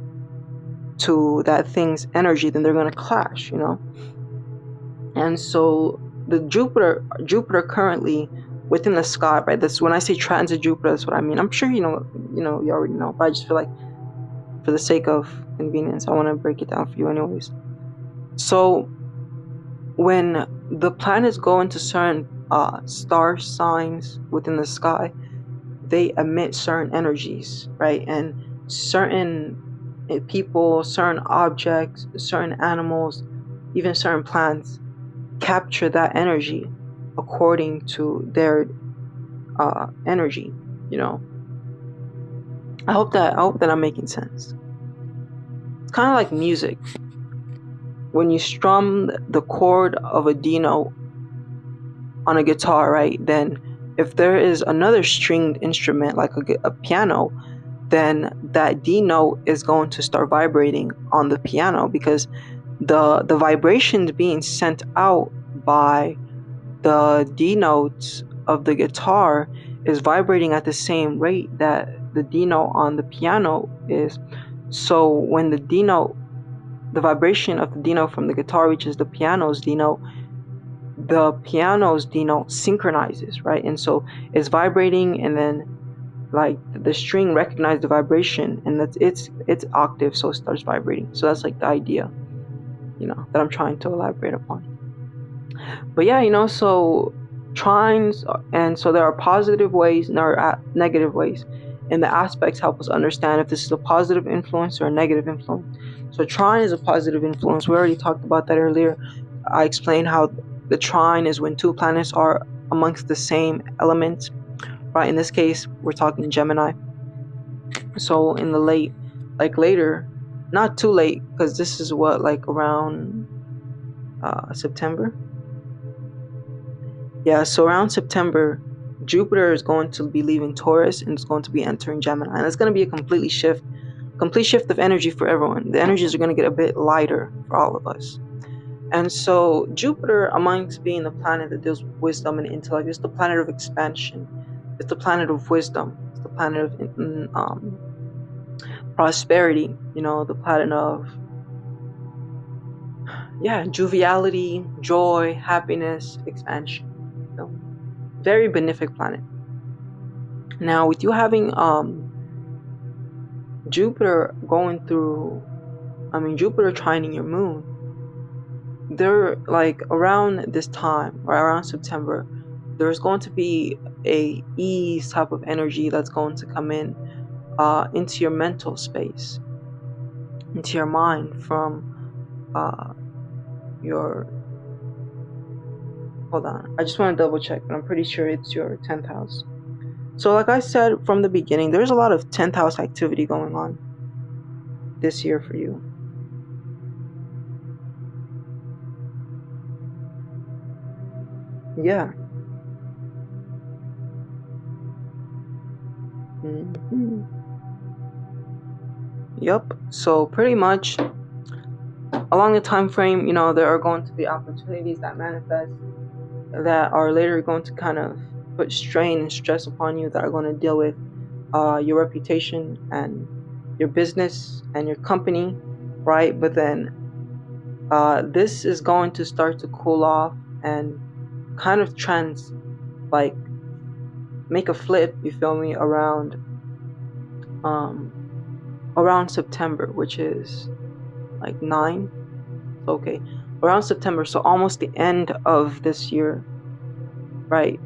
to that thing's energy, then they're going to clash, And so the Jupiter currently within the sky, right? That's when I say transit Jupiter, that's what I mean. I'm sure you already know, but I just feel like for the sake of convenience, I want to break it down for you anyways. So when the planets go into certain star signs within the sky, they emit certain energies, right? And certain people, certain objects, certain animals, even certain plants capture that energy according to their energy, I hope that I'm making sense. It's kind of like music. When you strum the chord of a D note on a guitar, right, then if there is another stringed instrument like a piano, then that D note is going to start vibrating on the piano, because the vibrations being sent out by the D notes of the guitar is vibrating at the same rate that the D note on the piano is. So when the D note, the vibration of the D note from the guitar reaches the piano's D note, the piano's D note synchronizes, right? And so it's vibrating, and then like the string recognizes the vibration, and that's its octave, so it starts vibrating. So that's like the idea. that I'm trying to elaborate upon. But yeah, so trines, and so there are positive ways and there are negative ways, and the aspects help us understand if this is a positive influence or a negative influence. So trine is a positive influence. We already talked about that earlier. I explained how the trine is when two planets are amongst the same element, right? In this case, we're talking Gemini. So in the later, not too late, because this is around September. Yeah, so around September, Jupiter is going to be leaving Taurus and it's going to be entering Gemini. And it's going to be a complete shift of energy for everyone. The energies are going to get a bit lighter for all of us. And so Jupiter, amongst being the planet that deals with wisdom and intellect, is the planet of expansion. It's the planet of wisdom. It's the planet of prosperity. The planet of joviality, joy, happiness, expansion. Very benefic planet. Now, with you having Jupiter Jupiter trining your moon, they're around this time, or around September, there's going to be a ease type of energy that's going to come in into your mental space, into your mind from your. Hold on, I just want to double check, but I'm pretty sure it's your 10th house. So like I said from the beginning, there's a lot of 10th house activity going on this year for you. Yeah. Mm-hmm. Yep. So pretty much along the time frame, there are going to be opportunities that manifest that are later going to kind of put strain and stress upon you, that are going to deal with your reputation and your business and your company, right? But then this is going to start to cool off and kind of make a flip, you feel me, around September, which is 9. Okay, around September, so almost the end of this year, right?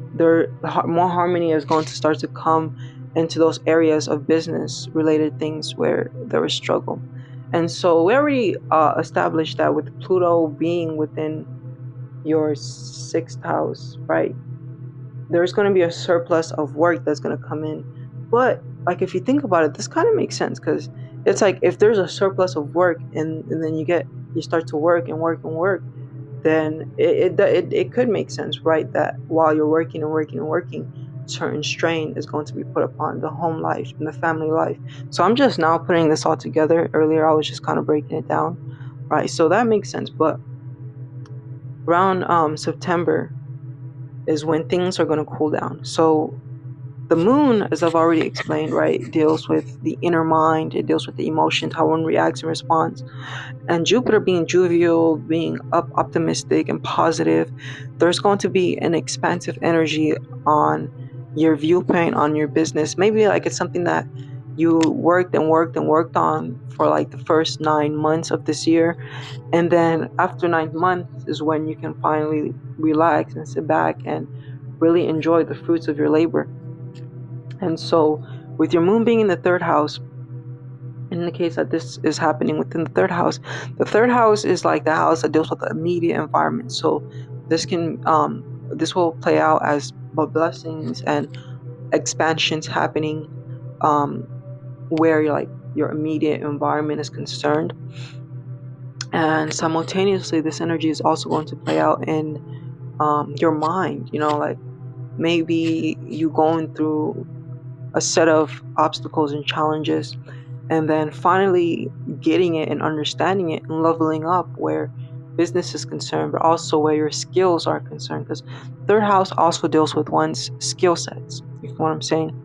More harmony is going to start to come into those areas of business related things where there was struggle. And so we already established that with Pluto being within your 6th house, right, there's going to be a surplus of work that's going to come in. But if you think about it, this kind of makes sense, because it's if there's a surplus of work and then you start to work and work and work, then it could make sense, right, that while you're working and working and working, certain strain is going to be put upon the home life and the family life. So I'm just now putting this all together. Earlier I was just kind of breaking it down, right? So that makes sense. But around September is when things are going to cool down. So the moon, as I've already explained, right, deals with the inner mind. It deals with the emotions, how one reacts and responds. And Jupiter being jovial, being optimistic and positive, there's going to be an expansive energy on your viewpoint, on your business. Maybe it's something that you worked on for the first 9 months of this year, and then after 9 months is when you can finally relax and sit back and really enjoy the fruits of your labor. And so with your moon being in the 3rd house, in the case that this is happening within the 3rd house is the house that deals with the immediate environment. So this will play out as blessings and expansions happening where your immediate environment is concerned. And simultaneously, this energy is also going to play out in your mind. Maybe you going through a set of obstacles and challenges, and then finally getting it and understanding it and leveling up where business is concerned, but also where your skills are concerned, because 3rd house also deals with one's skill sets, you know what I'm saying,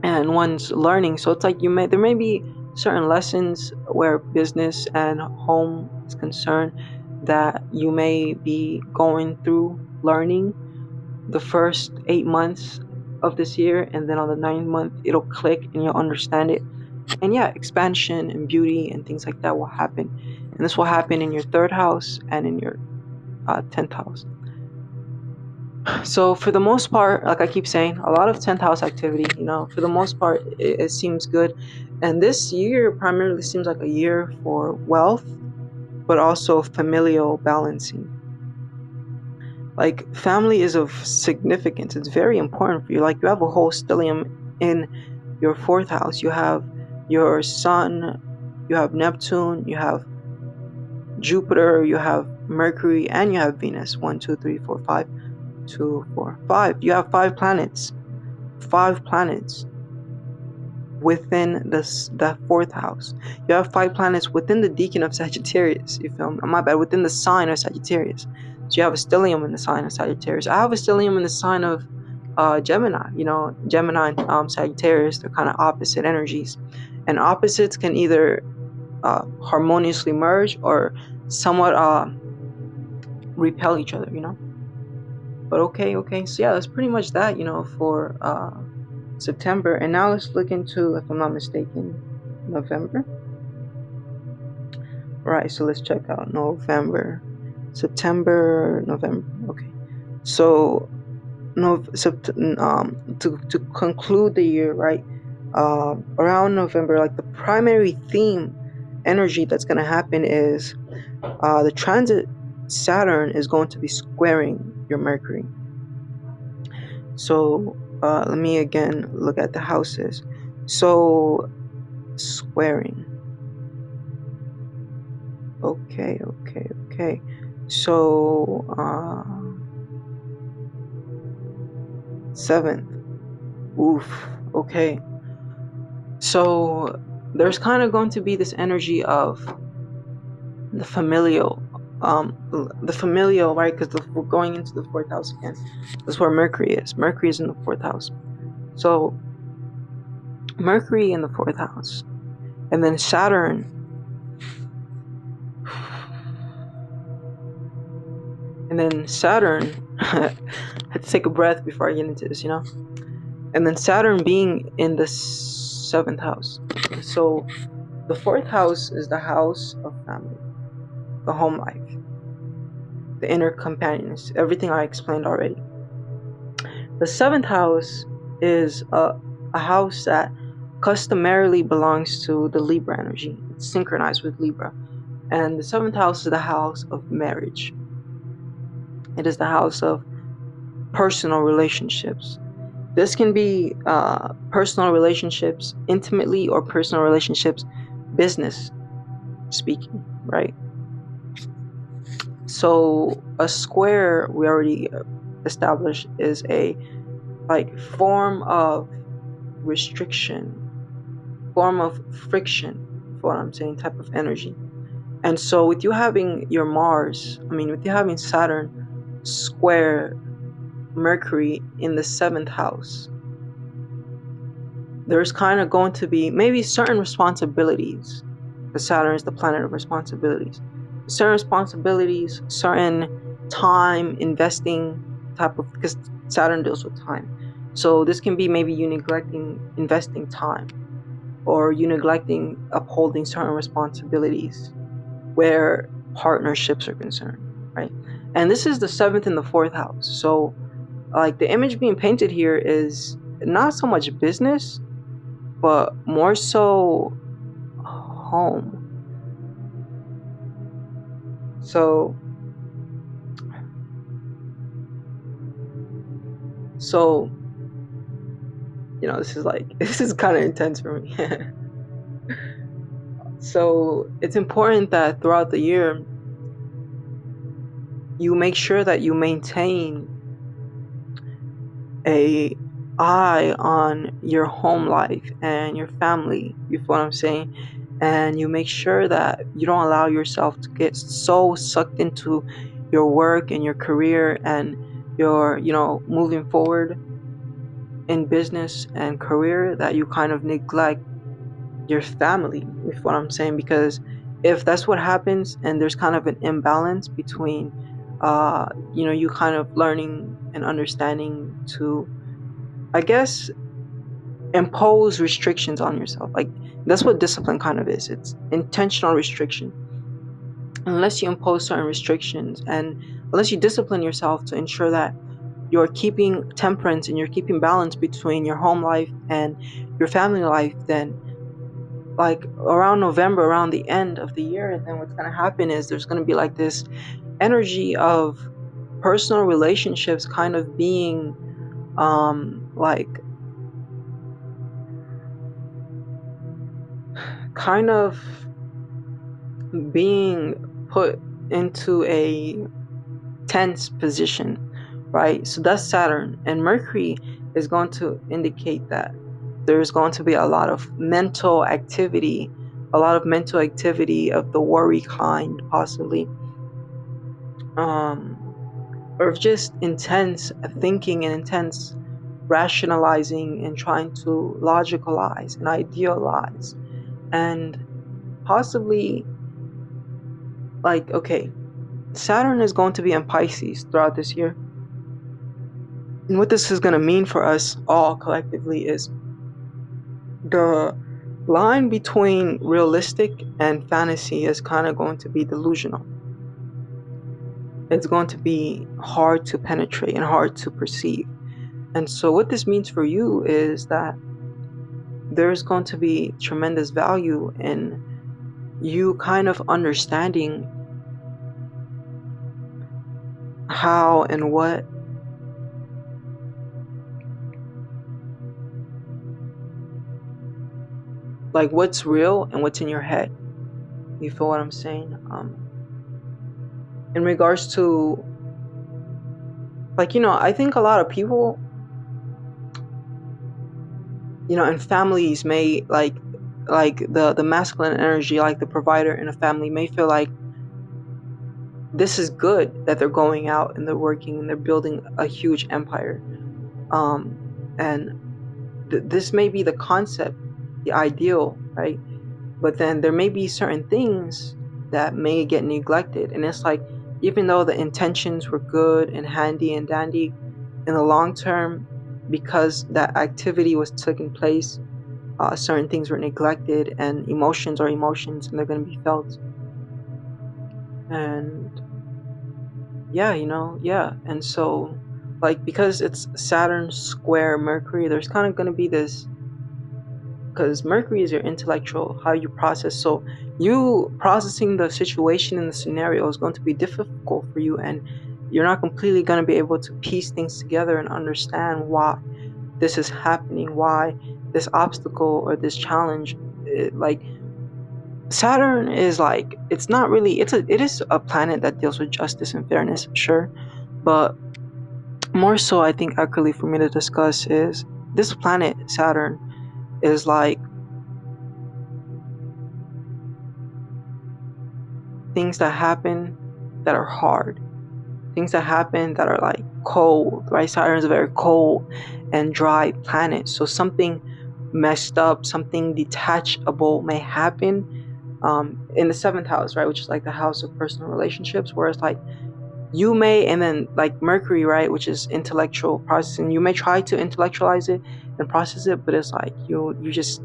and one's learning. So it's there may be certain lessons where business and home is concerned that you may be going through learning the first 8 months of this year, and then on the 9th month it'll click and you'll understand it. And yeah, expansion and beauty and things like that will happen. And this will happen in your 3rd house and in your 10th house. So for the most part, like I keep saying, a lot of 10th house activity, for the most part, it seems good. And this year primarily seems like a year for wealth, but also familial balancing. Like, family is of significance. It's very important for you. Like, you have a whole stellium in your 4th house. You have your sun, you have Neptune, you have Jupiter, you have Mercury, and you have Venus. 1, 2, 3, 4, 5. 2, 4, 5. You have 5 planets. 5 planets within the 4th house. You have 5 planets within the decan of Sagittarius. You feel me? My bad. Within the sign of Sagittarius. So you have a stellium in the sign of Sagittarius. I have a stellium in the sign of Gemini. Gemini and Sagittarius, they're kind of opposite energies. And opposites can either harmoniously merge or somewhat repel each other, But okay. So yeah, that's pretty much that, for September. And now let's look into, if I'm not mistaken, November. Right, so let's check out November, September, November. Okay, so to conclude the year, right? Around November, like the primary theme energy that's going to happen is the transit Saturn is going to be squaring your Mercury. So let me again look at the houses. So squaring. Okay. So 7th. Oof. Okay. So there's kind of going to be this energy of the familial, right? Because we're going into the 4th house again. That's where Mercury is. Mercury is in the 4th house. So Mercury in the 4th house, and then Saturn. And then Saturn, I had to take a breath before I get into this, And then Saturn being in the 7th house. So the 4th house is the house of family, the home life, the inner companions, everything I explained already. The 7th house is a house that customarily belongs to the Libra energy. It's synchronized with Libra. And the 7th house is the house of marriage. It is the house of personal relationships. This can be personal relationships intimately or personal relationships business speaking, right? So a square, we already established, is a form of restriction, form of friction, for what I'm saying, type of energy. And so with you having your with you having Saturn square Mercury in the 7th house, there's kind of going to be maybe certain responsibilities, because Saturn is the planet of responsibilities. Certain responsibilities, certain time investing type of, because Saturn deals with time. So this can be maybe you neglecting investing time, or you neglecting upholding certain responsibilities where partnerships are concerned, right? And this is the 7th and the 4th house. So the image being painted here is not so much business, but more so home. So this is kind of intense for me. So it's important that throughout the year you make sure that you maintain a eye on your home life and your family, you feel what I'm saying? And you make sure that you don't allow yourself to get so sucked into your work and your career and your, moving forward in business and career, that you kind of neglect your family, you feel what I'm saying? Because if that's what happens and there's kind of an imbalance between you kind of learning and understanding to, I guess, impose restrictions on yourself. That's what discipline kind of is. It's intentional restriction. Unless you impose certain restrictions and unless you discipline yourself to ensure that you're keeping temperance and you're keeping balance between your home life and your family life, then like around November, around the end of the year, then what's going to happen is there's going to be like this energy of personal relationships kind of being like kind of being put into a tense position, right? So that's Saturn, and Mercury is going to indicate that there's going to be a lot of mental activity of the worry kind, possibly, or just intense thinking and intense rationalizing and trying to logicalize and idealize, and possibly like, okay, Saturn is going to be in Pisces throughout this year. And what this is going to mean for us all collectively is the line between realistic and fantasy is kind of going to be delusional. It's going to be hard to penetrate and hard to perceive. And so what this means for you is that there's going to be tremendous value in you kind of understanding how and what like what's real and what's in your head. You feel what I'm saying? In regards to, like, I think a lot of people, in families may like the masculine energy, like the provider in a family, may feel like this is good that they're going out and they're working and they're building a huge empire, and this may be the concept, the ideal, right? But then there may be certain things that may get neglected, and it's like, even though the intentions were good and handy and dandy, in the long term, because that activity was taking place, certain things were neglected, and emotions are emotions and they're going to be felt. And and so, like, because it's Saturn square Mercury, there's kind of going to be this, because Mercury is your intellectual, how you process. So you processing the situation and the scenario is going to be difficult for you, and you're not completely going to be able to piece things together and understand why this is happening, why this obstacle or this challenge, like Saturn is like, it's not really, it is a planet that deals with justice and fairness, sure, but more so, I think accurately for me to discuss is this planet Saturn is like things that happen that are hard, things that happen that are like cold, right? Saturn is a very cold and dry planet, so something messed up, something detachable may happen in the 7th house, right, which is like the house of personal relationships, where it's like you may, and then like Mercury, right, which is intellectual processing, you may try to intellectualize it and process it, but it's like you just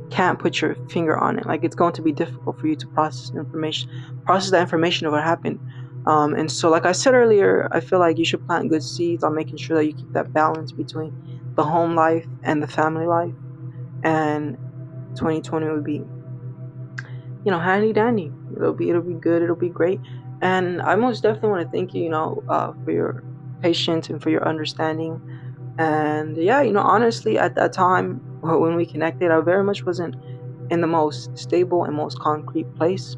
can't put your finger on it. Like, it's going to be difficult for you to process that information of what happened. And so, like I said earlier, I feel like you should plant good seeds on making sure that you keep that balance between the home life and the family life, and 2020 would be, handy dandy. It'll be good, it'll be great. And I most definitely want to thank you, for your patience and for your understanding. And honestly, at that time when we connected, I very much wasn't in the most stable and most concrete place.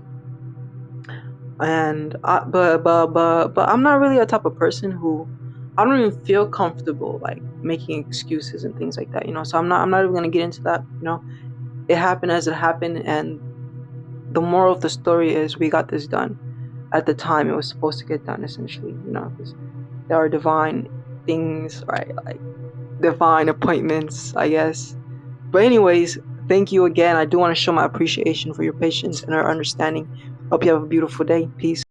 And but I'm not really a type of person who, I don't even feel comfortable like making excuses and things like that, so I'm not even gonna get into that. It happened as it happened, and the moral of the story is we got this done at the time it was supposed to get done, essentially, because there are divine things, right? Like divine appointments, I guess. But anyways, thank you again. I do want to show my appreciation for your patience and your understanding. Hope you have a beautiful day. Peace.